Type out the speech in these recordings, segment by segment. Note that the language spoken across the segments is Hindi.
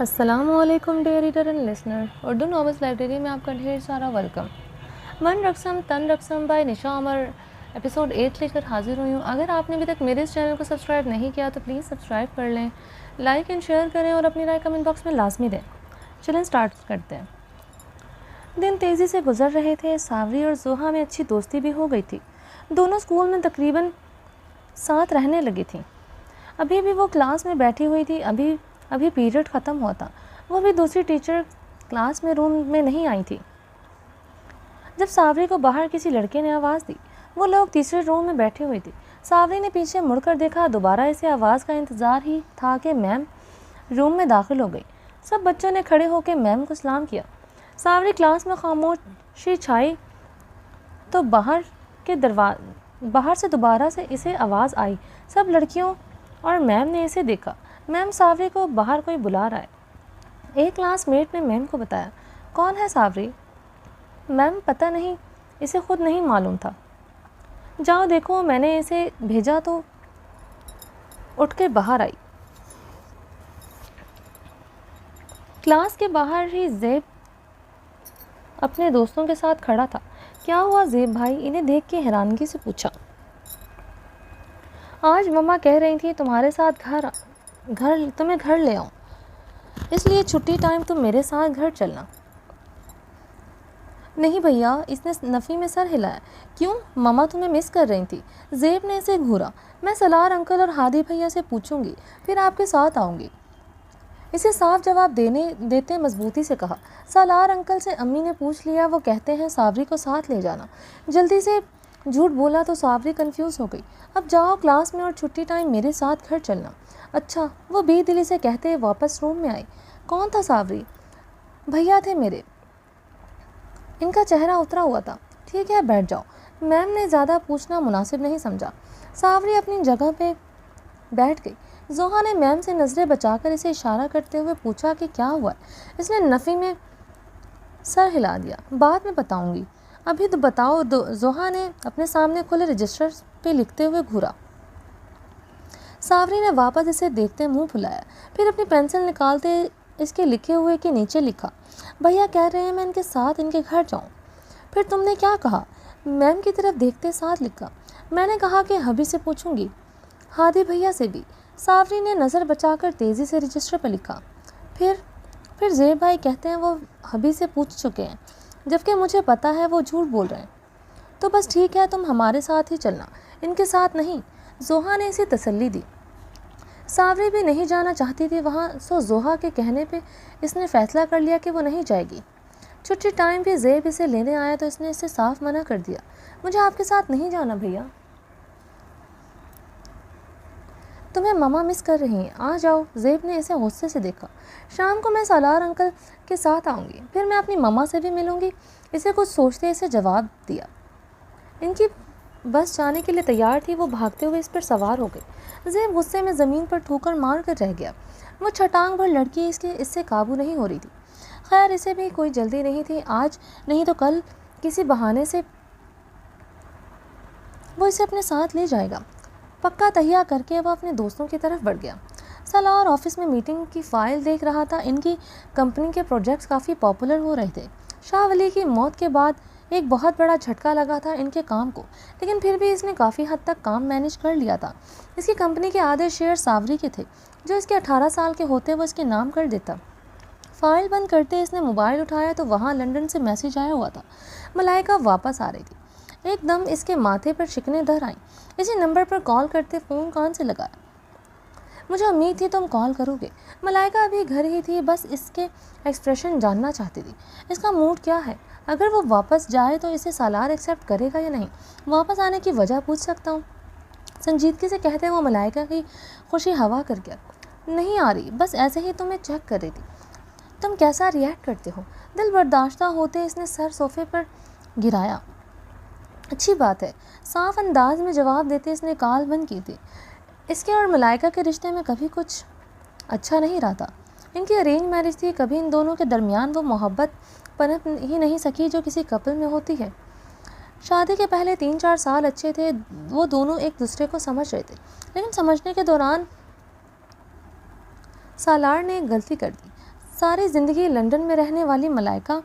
अस्सलामुअलैकुम dear reader and listener. Urdu novels library में आपका ढेर सारा वेलकम। मन रकसम तन रकसम बाय निशा अमर एपिसोड 8 लेकर हाजिर हुई हूँ। अगर आपने अभी तक मेरे इस चैनल को सब्सक्राइब नहीं किया तो प्लीज़ सब्सक्राइब कर लें, लाइक एंड शेयर करें और अपनी राय कमेंट बॉक्स में लाजमी दें। चलें स्टार्ट करते हैं। दिन तेज़ी से गुजर रहे थे। सावरी और जोहा में अच्छी दोस्ती भी हो गई थी। दोनों स्कूल में तकरीबन साथ रहने लगी थी। अभी भी वो क्लास में बैठी हुई थी। अभी पीरियड ख़त्म हुआ था। वो भी दूसरी टीचर क्लास में रूम में नहीं आई थी जब सावरी को बाहर किसी लड़के ने आवाज़ दी। वो लोग तीसरे रूम में बैठे हुए थे। सावरी ने पीछे मुड़कर देखा। दोबारा इसे आवाज़ का इंतज़ार ही था कि मैम रूम में दाखिल हो गई। सब बच्चों ने खड़े होकर मैम को सलाम किया। सावरी क्लास में खामोशी छाई तो बाहर से दोबारा से इसे आवाज़ आई। सब लड़कियों और मैम ने इसे देखा। मैम सावरी को बाहर कोई बुला रहा है। एक क्लासमेट ने मैम को बताया। कौन है सावरी? मैम पता नहीं, इसे खुद नहीं मालूम था। जाओ देखो, मैंने इसे भेजा तो उठ के बाहर आई। क्लास के बाहर ही ज़ेब अपने दोस्तों के साथ खड़ा था। क्या हुआ ज़ेब भाई? इन्हें देख के हैरानगी से पूछा। आज मम्मा कह रही थी तुम्हारे साथ तुम्हें घर ले आऊं, इसलिए छुट्टी टाइम तुम मेरे साथ घर चलना। नहीं भैया, इसने नफ़ी में सर हिलाया। क्यों? मम्मा तुम्हें मिस कर रही थी। ज़ेब ने इसे घूरा। मैं सलार अंकल और हादी भैया से पूछूंगी, फिर आपके साथ आऊँगी। इसे साफ जवाब देते मजबूती से कहा। सलार अंकल से अम्मी ने पूछ लिया, वो कहते हैं सावरी को साथ ले जाना। जल्दी से झूठ बोला तो सावरी कंफ्यूज हो गई। अब जाओ क्लास में और छुट्टी टाइम मेरे साथ घर चलना। अच्छा, वो बेदिली से कहते वापस रूम में आई। कौन था सावरी? भैया थे मेरे। इनका चेहरा उतरा हुआ था। ठीक है, बैठ जाओ। मैम ने ज़्यादा पूछना मुनासिब नहीं समझा। सावरी अपनी जगह पे बैठ गई। जोहा ने मैम से नज़रें बचाकर इसे इशारा करते हुए पूछा कि क्या हुआ है। इसने नफ़ी में सर हिला दिया। बाद में बताऊंगी, अभी तो बताओ। जोहा ने अपने सामने खुले रजिस्टर पे लिखते हुए घूरा। सावरी ने वापस इसे देखते मुंह फुलाया, फिर अपनी पेंसिल निकालते इसके लिखे हुए के नीचे लिखा। भैया कह रहे हैं मैं इनके साथ इनके घर जाऊं। फिर तुमने क्या कहा? मैम की तरफ देखते साथ लिखा। मैंने कहा कि हबी से पूछूंगी, हादी भैया से भी। सावरी ने नज़र बचाकर तेज़ी से रजिस्टर पर लिखा। फिर ज़ेब भाई कहते हैं वो हबी से पूछ चुके हैं, जबकि मुझे पता है वो झूठ बोल रहे हैं। तो बस ठीक है, तुम हमारे साथ ही चलना, इनके साथ नहीं। जोहा ने इसे तसल्ली दी। सावरी भी नहीं जाना चाहती थी वहाँ, सो जोहा के कहने पे इसने फ़ैसला कर लिया कि वो नहीं जाएगी। छुट्टी टाइम पे ज़ेब इसे लेने आया तो इसने इसे साफ मना कर दिया। मुझे आपके साथ नहीं जाना भैया, तुम्हें मम्मा मिस कर रही हैं, आ जाओ। ज़ेब ने इसे गुस्से से देखा। शाम को मैं सालार अंकल के साथ आऊँगी, फिर मैं अपनी मम्मा से भी मिलूँगी। इसे कुछ सोचते इसे जवाब दिया। इनकी बस जाने के लिए तैयार थी। वो भागते हुए इस पर सवार हो गई। ज़ेब गुस्से में ज़मीन पर ठोकर मार कर रह गया। वो छटांग भर लड़की इससे काबू नहीं हो रही थी। खैर, इसे भी कोई जल्दी नहीं थी। आज नहीं तो कल किसी बहाने से वो इसे अपने साथ ले जाएगा। पक्का तहिया करके वह अपने दोस्तों की तरफ बढ़ गया। सलार ऑफिस में मीटिंग की फ़ाइल देख रहा था। इनकी कंपनी के प्रोजेक्ट्स काफ़ी पॉपुलर हो रहे थे। शाह वली की मौत के बाद एक बहुत बड़ा झटका लगा था इनके काम को, लेकिन फिर भी इसने काफ़ी हद तक काम मैनेज कर लिया था। इसकी कंपनी के आधे शेयर सावरी के थे, जो इसके 18 साल के होते वो इसके नाम कर देता। फाइल बंद करते इसने मोबाइल उठाया तो वहाँ लंदन से मैसेज आया हुआ था। मलाइका वापस आ रही थी। एकदम इसके माथे पर शिकनें धर आईं। इसी नंबर पर कॉल करते फ़ोन कान से लगाया। मुझे उम्मीद थी तुम कॉल करोगे। मलाइका अभी घर ही थी, बस इसके एक्सप्रेशन जानना चाहती थी। इसका मूड क्या है? अगर वो वापस जाए तो इसे सालार एक्सेप्ट करेगा या नहीं? वापस आने की वजह पूछ सकता हूँ, संजीदगी से कहते वो मलाइका की खुशी हवा कर गया। नहीं आ रही, बस ऐसे ही तुम्हें चेक कर रही थी। तुम कैसा रिएक्ट करते हो? दिल बर्दाश्ता होते इसने सर सोफे पर गिराया। अच्छी बात है, साफ अंदाज में जवाब देते इसने कॉल बंद की थी। इसके और मलाइका के रिश्ते में कभी कुछ अच्छा नहीं रहा था। इनकी अरेंज मैरिज थी। कभी इन दोनों के दरमियान वो मोहब्बत पनप ही नहीं सकी जो किसी कपल में होती है। शादी के पहले 3-4 साल अच्छे थे। वो दोनों एक दूसरे को समझ रहे थे, लेकिन समझने के दौरान सालार ने एक गलती कर दी। सारी ज़िंदगी लंदन में रहने वाली मलाइका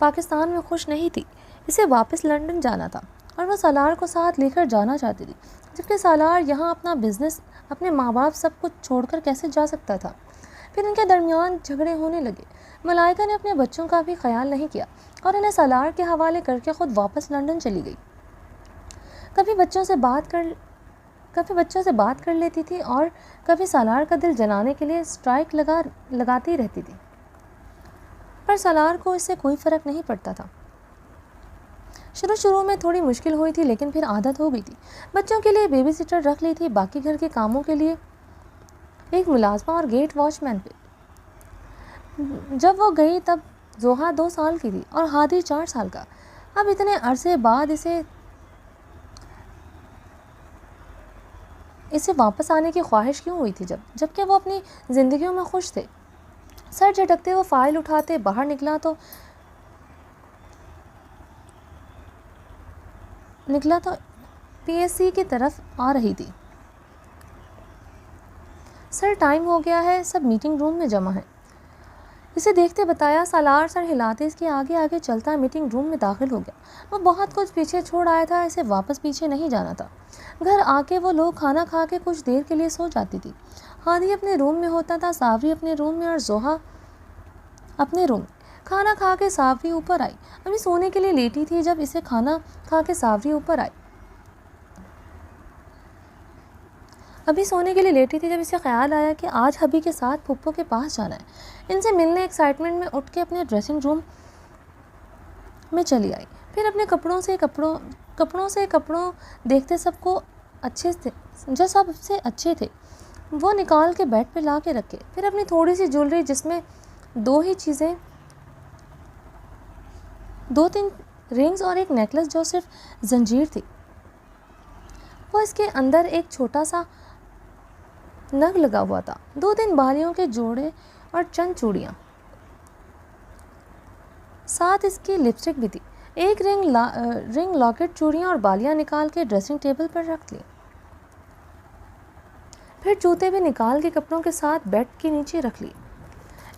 पाकिस्तान में खुश नहीं थी। इसे वापस लंदन जाना था और वह सालार को साथ लेकर जाना चाहती थी, जबकि सालार यहाँ अपना बिजनेस, अपने माँ बाप सब कुछ छोड़कर कैसे जा सकता था। फिर इनके दरमियान झगड़े होने लगे। मलाइका ने अपने बच्चों का भी ख्याल नहीं किया और इन्हें सालार के हवाले करके खुद वापस लंदन चली गई। कभी बच्चों से बात कर लेती थी और कभी सालार का दिल जलाने के लिए स्ट्राइक लगाती रहती थी, पर सालार को इससे कोई फ़र्क नहीं पड़ता था। शुरू में थोड़ी मुश्किल हुई थी, लेकिन फिर आदत हो गई थी। बच्चों के लिए बेबी सिटर रख ली थी, बाकी घर के कामों के लिए एक मुलाजमा और गेट वॉचमैन पे। जब वो गई तब जोहा 2 साल की थी और हादी 4 साल का। अब इतने अरसे बाद इसे वापस आने की ख्वाहिश क्यों हुई थी, जबकि वो अपनी ज़िंदगियों में खुश थे। सर झटकते वो फाइल उठाते बाहर निकला तो पीएससी की तरफ आ रही थी। सर टाइम हो गया है, सब मीटिंग रूम में जमा है। इसे देखते बताया। सालार सर हिलाते इसके आगे आगे चलता मीटिंग रूम में दाखिल हो गया। वो बहुत कुछ पीछे छोड़ आया था, इसे वापस पीछे नहीं जाना था। घर आके वो लोग खाना खा के कुछ देर के लिए सो जाती थी। हादी अपने रूम में होता था, सावरी अपने रूम में और जोहा अपने रूम। खाना खा के सावरी ऊपर आई। अभी सोने के लिए लेटी थी जब इसे खाना खा के सावरी ऊपर आई। अभी सोने के लिए लेटी थी जब इसे ख्याल आया कि आज हबी के साथ पुप्पो के पास जाना है। इनसे मिलने एक्साइटमेंट में उठ के अपने ड्रेसिंग रूम में चली आई। फिर अपने कपड़ों से कपड़ों देखते सबको अच्छे थे, जो सबसे अच्छे थे, वो निकाल के बेड पे ला के रखे। फिर अपनी थोड़ी सी ज्वेलरी, जिसमें 2-3 रिंग्स और एक नेकलेस जो सिर्फ जंजीर थी, वो इसके अंदर एक छोटा सा नग लगा हुआ था। 2-3 बालियों के जोड़े और चंद चूड़ियाँ, साथ इसकी लिपस्टिक भी थी। एक रिंग लॉकेट, चूड़ियाँ और बालियाँ निकाल के ड्रेसिंग टेबल पर रख ली। फिर जूते भी निकाल के कपड़ों के साथ बेड के नीचे रख लिए।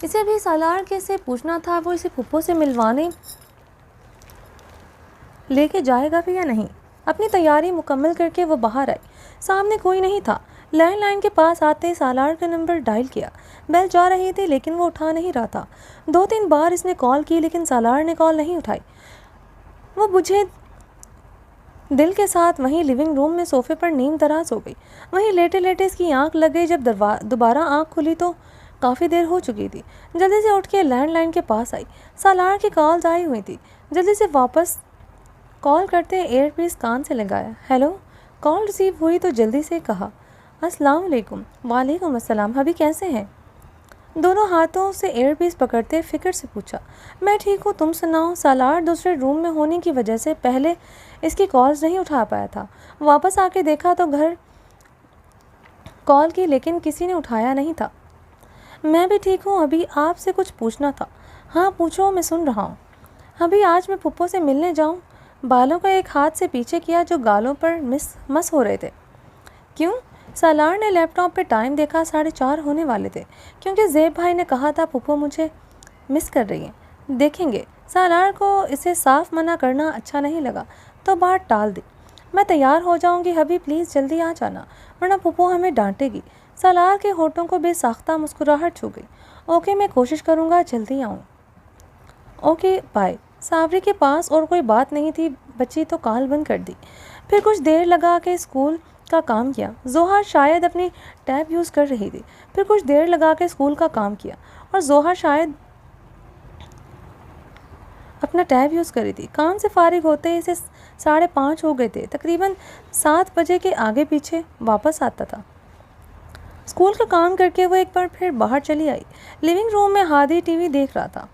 इसे भी सालार के से पूछना था वो इसे पुप्पो से मिलवाने लेके जाएगा भी या नहीं। अपनी तैयारी मुकम्मल करके वो बाहर आई। सामने कोई नहीं था। लैंडलाइन के पास आते ही सालार का नंबर डायल किया। बेल जा रही थी लेकिन वो उठा नहीं रहा था। 2-3 बार इसने कॉल की लेकिन सालार ने कॉल नहीं उठाई। वो बुझे दिल के साथ वहीं लिविंग रूम में सोफे पर नींद दराज हो गई। वहीं लेटे लेटे इसकी आंख लग गई। जब दोबारा आंख खुली तो काफ़ी देर हो चुकी थी। जल्दी से उठ के लैंडलाइन के पास आई। सालार की कॉल्स आई हुई थी। जल्दी से वापस कॉल करते एयरपीस कान से लगाया। हेलो। कॉल रिसीव हुई तो जल्दी से कहा, अस्सलाम वालेकुम। वालेकुम अस्सलाम। हबी कैसे हैं? दोनों हाथों से एयरपीस पकड़ते फ़िक्र से पूछा। मैं ठीक हूँ, तुम सुनाओ। सालार दूसरे रूम में होने की वजह से पहले इसकी कॉल्स नहीं उठा पाया था। वापस आके देखा तो घर कॉल की लेकिन किसी ने उठाया नहीं था। मैं भी ठीक हूँ, अभी आपसे कुछ पूछना था। हाँ पूछो, मैं सुन रहा हूँ। अभी आज मैं पुप्पो से मिलने जाऊँ? बालों को एक हाथ से पीछे किया जो गालों पर मस हो रहे थे। क्यों? सालार ने लैपटॉप पे टाइम देखा। 4:30 होने वाले थे, क्योंकि ज़ेब भाई ने कहा था पुप्पो मुझे मिस कर रही हैं, देखेंगे। सालार को इसे साफ मना करना अच्छा नहीं लगा तो बात टाल दी। मैं तैयार हो जाऊंगी हबी, प्लीज़ जल्दी आ जाना वरना पुप्पो हमें डांटेगी। सालार के होठों को बेसाख्ता मुस्कुराहट छू गई। ओके, मैं कोशिश करूँगा जल्दी आऊँ। Okay bye. सावरी के पास और कोई बात नहीं थी बची तो कॉल बंद कर दी। फिर कुछ देर लगा के स्कूल का काम किया। जोहा शायद अपनी टैब यूज़ कर रही थी। फिर कुछ देर लगा के स्कूल का काम किया और जोहा शायद अपना टैब यूज़ करी थी। काम से फारिग होते ही इसे 5:30 हो गए थे। तकरीबन 7 बजे के आगे पीछे वापस आता था। स्कूल का काम करके वो एक बार फिर बाहर चली आई। लिविंग रूम में हादी टीवी देख रहा था।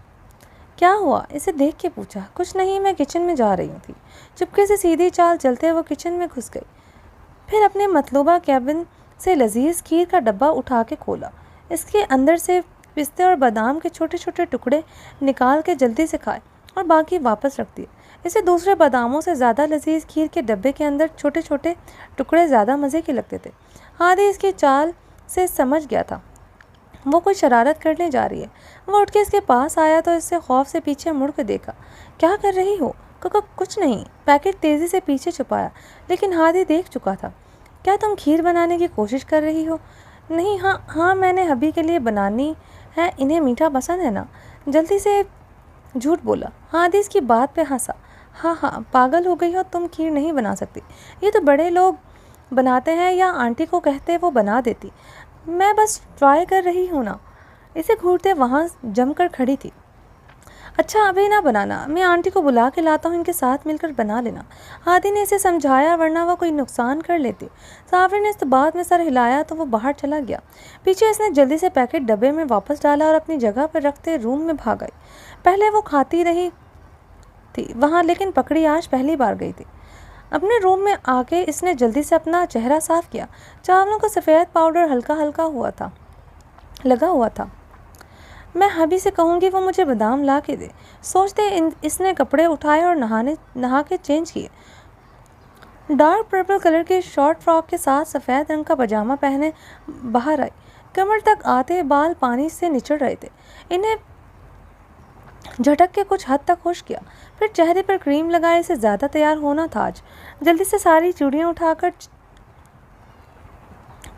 क्या हुआ? इसे देख के पूछा। कुछ नहीं, मैं किचन में जा रही थी। चुपके से सीधी चाल चलते वो किचन में घुस गई। फिर अपने मतलूबा कैबिन से लजीज खीर का डब्बा उठा के खोला। इसके अंदर से पिस्ते और बादाम के छोटे छोटे टुकड़े निकाल के जल्दी से खाए और बाकी वापस रख दिए। इसे दूसरे बादामों से ज़्यादा लजीज खीर के डब्बे के अंदर छोटे छोटे टुकड़े ज़्यादा मज़े के लगते थे। हादी इसकी चाल से समझ गया था। वो कोई शरारत करने जा रही है। वो उठ के इसके पास आया तो इससे खौफ से पीछे मुड़ के देखा। क्या कर रही हो? कुछ नहीं। पैकेट तेज़ी से पीछे छुपाया, लेकिन हादी देख चुका था। क्या तुम खीर बनाने की कोशिश कर रही हो? नहीं, हाँ मैंने हबी के लिए बनानी है, इन्हें मीठा पसंद है ना। जल्दी से झूठ बोला। हादी इसकी बात पे हंसा। हाँ, पागल हो गई हो, तुम खीर नहीं बना सकती। ये तो बड़े लोग बनाते हैं, या आंटी को कहते वो बना देती। मैं बस ट्राई कर रही हूँ ना। इसे घूरते वहाँ जमकर खड़ी थी। अच्छा, अभी ना बनाना, मैं आंटी को बुला के लाता हूँ, इनके साथ मिलकर बना लेना। हादी ने इसे समझाया, वरना वह कोई नुकसान कर लेती। सावरी ने इस बात में सर हिलाया तो वो बाहर चला गया। पीछे इसने जल्दी से पैकेट डब्बे में वापस डाला और अपनी जगह पर रखते रूम में भाग गई। पहले वो खाती रही थी वहाँ, लेकिन पकड़ी आज पहली बार गई थी। अपने रूम में आके इसने जल्दी से अपना चेहरा साफ किया। चावलों का सफ़ेद पाउडर हल्का हल्का लगा हुआ था। मैं हबी से कहूँगी वो मुझे बादाम ला के दे। सोचते इसने कपड़े उठाए और नहा के चेंज किए। डार्क पर्पल कलर की शॉर्ट फ्रॉक के साथ सफ़ेद रंग का पजामा पहने बाहर आई। कमर तक आते बाल पानी से निचड़ रहे थे। इन्हें झटक के कुछ हद तक खुश किया, फिर चेहरे पर क्रीम लगाए से ज़्यादा तैयार होना था आज। जल्दी से सारी चूड़ियाँ उठाकर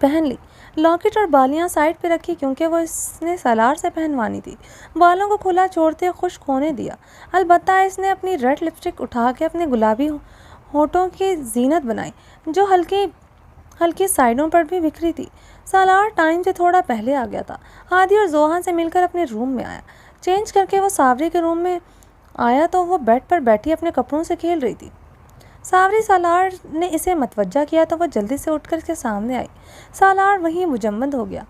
पहन ली। लॉकेट और बालियाँ साइड पे रखी, क्योंकि वो इसने सालार से पहनवानी थी। बालों को खुला छोड़ते खुश्क होने दिया। अलबत्ता इसने अपनी रेड लिपस्टिक उठा के अपने गुलाबी होठों की जीनत बनाई, जो हल्की साइडों पर भी बिखरी थी। सालार टाइम से थोड़ा पहले आ गया था। हादी और जोहान से मिलकर अपने रूम में आया। चेंज करके वो सावरी के रूम में आया तो वो बेड पर बैठी अपने कपड़ों से खेल रही थी। सावरी सालार ने इसे मतवज्जा किया तो वह जल्दी से उठकर इसके सामने आई। सालार वहीं मुजम्मद हो गया।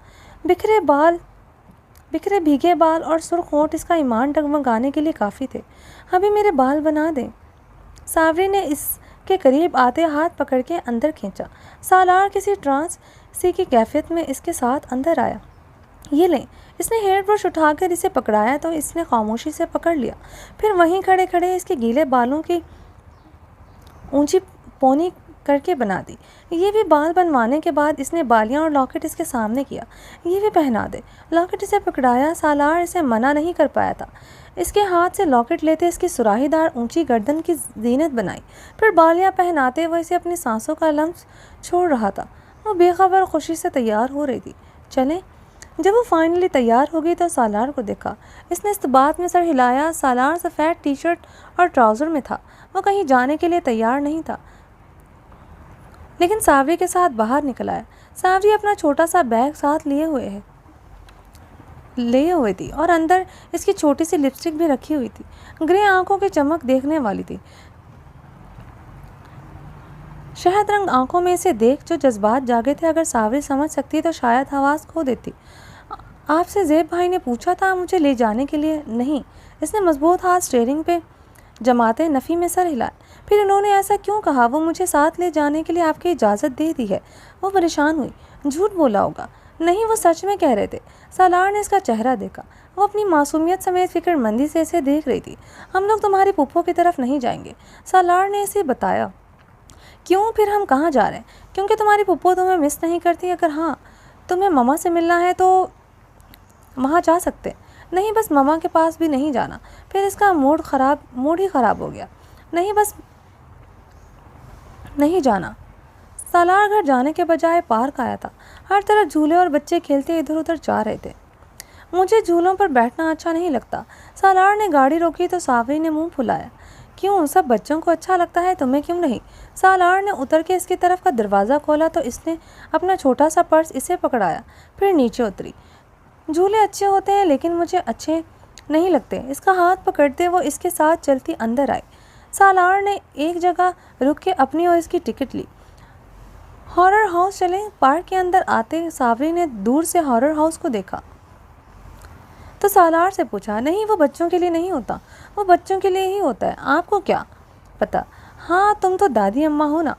बिखरे भीगे बाल और सुर्ख होंठ इसका ईमान डगमगाने के लिए काफ़ी थे। अभी मेरे बाल बना दें। सावरी ने इसके करीब आते हाथ पकड़ के अंदर खींचा। सालार किसी ट्रांस सी की कैफियत में इसके साथ अंदर आया। ये लें। इसने हेयर ब्रश उठाकर इसे पकड़ाया तो इसने खामोशी से पकड़ लिया। फिर वहीं खड़े खड़े इसके गीले बालों की ऊंची पोनी करके बना दी। ये भी बाल बनवाने के बाद इसने बालियां और लॉकेट इसके सामने किया। ये भी पहना दे। लॉकेट इसे पकड़ाया। सालार इसे मना नहीं कर पाया था। इसके हाथ से लॉकेट लेते इसकी सुराहीदार ऊंची गर्दन की जीनत बनाई। फिर बालियां पहनाते वो इसे अपनी सांसों का लम्स छोड़ रहा था। वो बेखबर खुशी से तैयार हो रही थी। चलें। जब वो फाइनली तैयार हो गई तो सालार को देखा। इसने इस बात में सर हिलाया। सालार सफ़ेद टी शर्ट और ट्राउज़र में था। वो कहीं जाने के लिए तैयार नहीं था, लेकिन सावरी के साथ बाहर निकल आया। सावरी अपना छोटा सा बैग साथ लिए हुए थी और अंदर इसकी छोटी सी लिपस्टिक भी रखी हुई थी। ग्रे आंखों की चमक देखने वाली थी। शहद रंग आंखों में इसे देख जो जज्बात जागे थे, अगर सावरी समझ सकती तो शायद आवाज़ खो देती। आपसे ज़ेब भाई ने पूछा था मुझे ले जाने के लिए? नहीं। इसने मजबूत हाथ स्टीयरिंग पे जमाते नफ़ी में सर हिलाया। फिर इन्होंने ऐसा क्यों कहा? वो मुझे साथ ले जाने के लिए आपकी इजाज़त दे दी है। वो परेशान हुई। झूठ बोला होगा। नहीं, वो सच में कह रहे थे। सालार ने इसका चेहरा देखा। वो अपनी मासूमियत समेत फिक्रमंदी से इसे देख रही थी। हम लोग तुम्हारी पुप्पो की तरफ नहीं जाएंगे, सालार ने इसे बताया। क्यों? फिर हम कहाँ जा रहे हैं? क्योंकि तुम्हारी पुप्पो तुम्हें मिस नहीं करती। अगर हाँ तुम्हें ममा से मिलना है तो वहाँ जा सकते। नहीं, बस ममा के पास भी नहीं जाना। फिर इसका मूड ही ख़राब हो गया। नहीं, बस नहीं जाना। सालार घर जाने के बजाय पार्क आया था। हर तरफ झूले और बच्चे खेलते इधर उधर जा रहे थे। मुझे झूलों पर बैठना अच्छा नहीं लगता। सालार ने गाड़ी रोकी तो सावरी ने मुंह फुलाया। क्यों? सब बच्चों को अच्छा लगता है, तुम्हें क्यों नहीं? सालार ने उतर के इसकी तरफ का दरवाज़ा खोला तो इसने अपना छोटा सा पर्स इसे पकड़ाया। फिर नीचे उतरी। झूले अच्छे होते हैं, लेकिन मुझे अच्छे नहीं लगते। इसका हाथ पकड़ते वो इसके साथ चलती अंदर आई। सालार ने एक जगह रुक के अपनी और इसकी टिकट ली। हॉरर हाउस चलें। पार्क के अंदर आते सावरी ने दूर से हॉरर हाउस को देखा तो सालार से पूछा। नहीं, वो बच्चों के लिए नहीं होता। वो बच्चों के लिए ही होता है। आपको क्या पता? हाँ, तुम तो दादी अम्मा हो ना।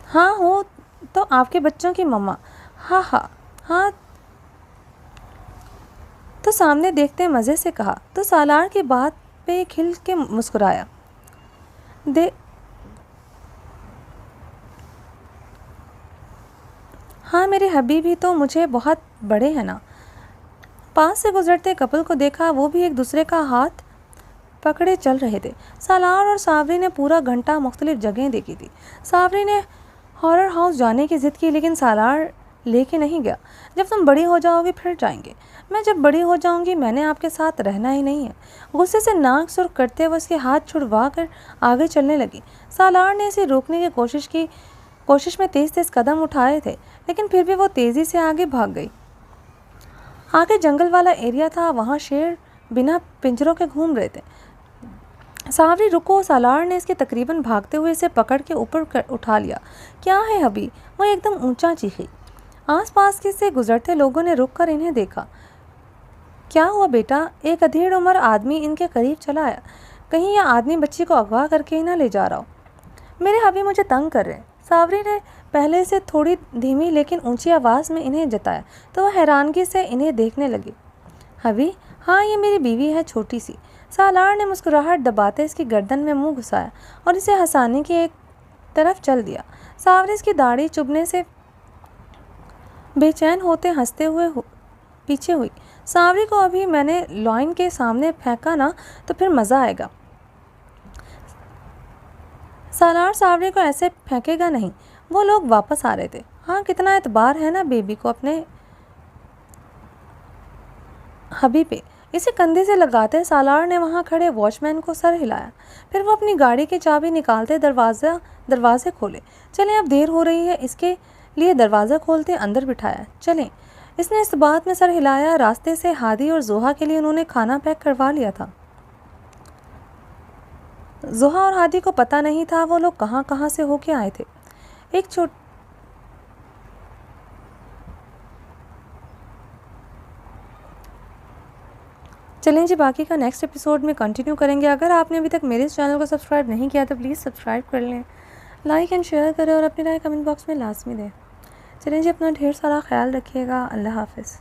हाँ हो तो आपके बच्चों की मम्मा। हाँ तो सामने देखते मज़े से कहा तो सालार की बात पे खिल के मुस्कुराया। हाँ मेरे हबीबी तो मुझे बहुत बड़े हैं ना। पास से गुजरते कपल को देखा, वो भी एक दूसरे का हाथ पकड़े चल रहे थे। सालार और सावरी ने पूरा घंटा मुख्तलिफ जगहें देखी थी। सावरी ने हॉरर हाउस जाने की ज़िद की, लेकिन सालार लेके नहीं गया। जब तुम बड़ी हो जाओगी फिर जाएंगे। मैं जब बड़ी हो जाऊंगी, मैंने आपके साथ रहना ही नहीं है। गुस्से से नाक सुर्ख करते हुए उसके हाथ छुड़वा कर आगे चलने लगी। सालार ने इसे रोकने की कोशिश में तेज़ तेज़ कदम उठाए थे, लेकिन फिर भी वो तेज़ी से आगे भाग गई। आगे जंगल वाला एरिया था, वहाँ शेर बिना पिंजरों के घूम रहे थे। सावरी रुको। सालार ने इसके तकरीबन भागते हुए इसे पकड़ के ऊपर उठा लिया। क्या है अभी? वो एकदम ऊंचा चीखी। आसपास के से गुजरते लोगों ने रुककर इन्हें देखा। क्या हुआ बेटा? एक अधेड़ उम्र आदमी इनके करीब चला आया। कहीं यह आदमी बच्ची को अगवा करके ही ना ले जा रहा हो। मेरे हबी मुझे तंग कर रहे हैं। सावरी ने पहले से थोड़ी धीमी लेकिन ऊंची आवाज़ में इन्हें जताया, तो वह हैरानगी से इन्हें देखने लगी। हबी? हाँ, ये मेरी बीवी है, छोटी सी। सालार ने मुस्कुराहट दबाते इसकी गर्दन में मुंह घुसाया और इसे हंसाने की एक तरफ चल दिया। सावरी इसकी दाढ़ी चुभने से बेचैन होते हंसते हुए पीछे हुई। सावरी को अभी मैंने लॉइन के सामने फेंका ना तो फिर मज़ा आएगा। सालार सावरी को ऐसे फेंकेगा नहीं। वो लोग वापस आ रहे थे। हाँ, कितना एतबार है ना बेबी को अपने हबी पे। इसे कंधे से लगाते सालार ने वहाँ खड़े वॉचमैन को सर हिलाया। फिर वो अपनी गाड़ी की चाबी निकालते दरवाजे खोले। चलें, अब देर हो रही है, इसके लिए दरवाज़ा खोलते अंदर बिठाया। चलें। इसने इस बात में सर हिलाया। रास्ते से हादी और जोहा के लिए उन्होंने खाना पैक करवा लिया था। जोहा और हादी को पता नहीं था वो लोग कहाँ कहाँ से होके आए थे। चलें जी, बाकी का नेक्स्ट एपिसोड में कंटिन्यू करेंगे। अगर आपने अभी तक मेरे इस चैनल को सब्सक्राइब नहीं किया तो प्लीज़ सब्सक्राइब कर लें, लाइक एंड शेयर करें और अपनी राय कमेंट बॉक्स में लाजमी दें। चलें जी, अपना ढेर सारा ख्याल रखिएगा। अल्लाह हाफ़िज़।